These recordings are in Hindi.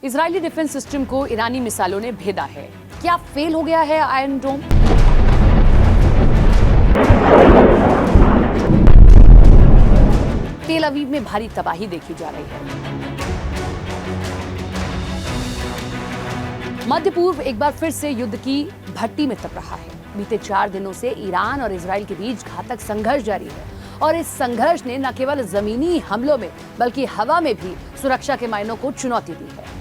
इजरायली डिफेंस सिस्टम को ईरानी मिसाइलों ने भेदा है। क्या फेल हो गया है आयरन डोम? तेल अवीव में भारी तबाही देखी जा रही है। मध्य पूर्व एक बार फिर से युद्ध की भट्टी में तप रहा है। बीते 4 दिनों से ईरान और इजराइल के बीच घातक संघर्ष जारी है और इस संघर्ष ने न केवल जमीनी हमलों में बल्कि हवा में भी सुरक्षा के मायनों को चुनौती दी है।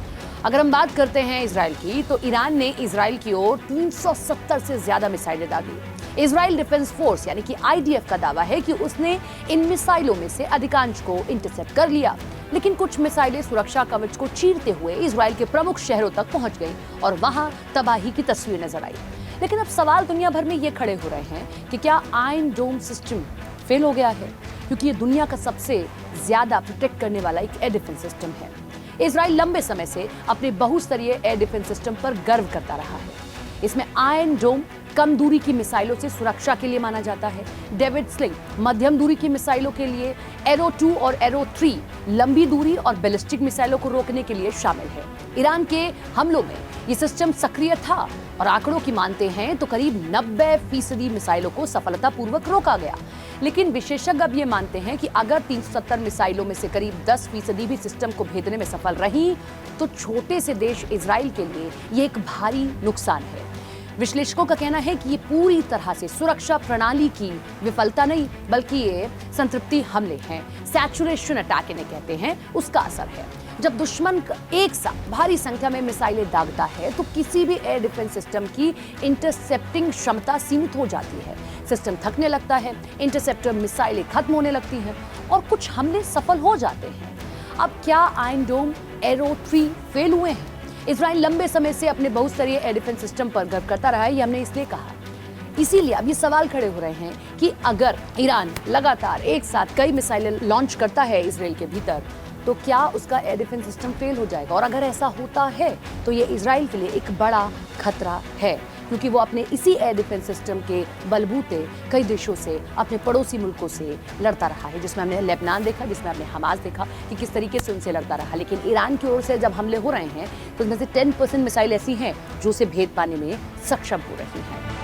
अगर हम बात करते हैं इजराइल की, तो ईरान ने इजराइल की ओर 370 से ज्यादा मिसाइलें दागी। इजराइल डिफेंस फोर्स यानी कि आईडीएफ का दावा है कि उसने इन मिसाइलों में से अधिकांश को इंटरसेप्ट कर लिया, लेकिन कुछ मिसाइलें सुरक्षा कवच को चीरते हुए इजराइल के प्रमुख शहरों तक पहुंच गई और वहां तबाही की तस्वीर नजर आई। लेकिन अब सवाल दुनिया भर में ये खड़े हो रहे हैं कि क्या आयरन डोम सिस्टम फेल हो गया है, क्योंकि ये दुनिया का सबसे ज्यादा प्रोटेक्ट करने वाला एक एयर डिफेंस सिस्टम है। इजराइल लंबे समय से अपने बहुस्तरीय एयर डिफेंस सिस्टम पर गर्व करता रहा है। इसमें आयरन डोम कम दूरी की मिसाइलों से सुरक्षा के लिए माना जाता है। डेविड स्लिंग मध्यम दूरी की मिसाइलों के लिए, एरो 2 और एरो 3 लंबी दूरी और बैलिस्टिक मिसाइलों को रोकने के लिए शामिल है। ईरान के हमलों में ये सिस्टम सक्रिय था और आंकड़ों की मानते हैं तो करीब 90% मिसाइलों को सफलतापूर्वक रोका गया। लेकिन विशेषज्ञ अब ये मानते हैं कि अगर 370 मिसाइलों में से करीब 10% भी सिस्टम को भेदने में सफल रही तो छोटे से देश इजराइल के लिए ये एक भारी नुकसान है। विश्लेषकों का कहना है कि ये पूरी तरह से सुरक्षा प्रणाली की विफलता नहीं, बल्कि ये संतृप्ति हमले हैं, सैचुरेशन अटैक इन्हें कहते हैं, उसका असर है। जब दुश्मन एक साथ भारी संख्या में मिसाइलें दागता है तो किसी भी एयर डिफेंस सिस्टम की इंटरसेप्टिंग क्षमता सीमित हो जाती है। सिस्टम थकने लगता है, इंटरसेप्टर मिसाइलें खत्म होने लगती हैं और कुछ हमले सफल हो जाते हैं। अब क्या आयरन डोम एरो 3 फेल हुए हैं? इजराइल लंबे समय से अपने बहुस्तरीय एयर डिफेंस सिस्टम पर गर्व करता रहा है, ये हमने इसलिए कहा। इसीलिए अब ये सवाल खड़े हो रहे हैं कि अगर ईरान लगातार एक साथ कई मिसाइलें लॉन्च करता है इजराइल के भीतर, तो क्या उसका एयर डिफेंस सिस्टम फेल हो जाएगा? और अगर ऐसा होता है तो ये इजराइल के लिए एक बड़ा खतरा है, क्योंकि वो अपने इसी एयर डिफेंस सिस्टम के बलबूते कई देशों से, अपने पड़ोसी मुल्कों से लड़ता रहा है, जिसमें हमने लेबनान देखा, जिसमें हमने हमास देखा कि किस तरीके से उनसे लड़ता रहा। लेकिन ईरान की ओर से जब हमले हो रहे हैं तो उसमें से 10% मिसाइल ऐसी हैं जो उसे भेद पाने में सक्षम हो रही हैं।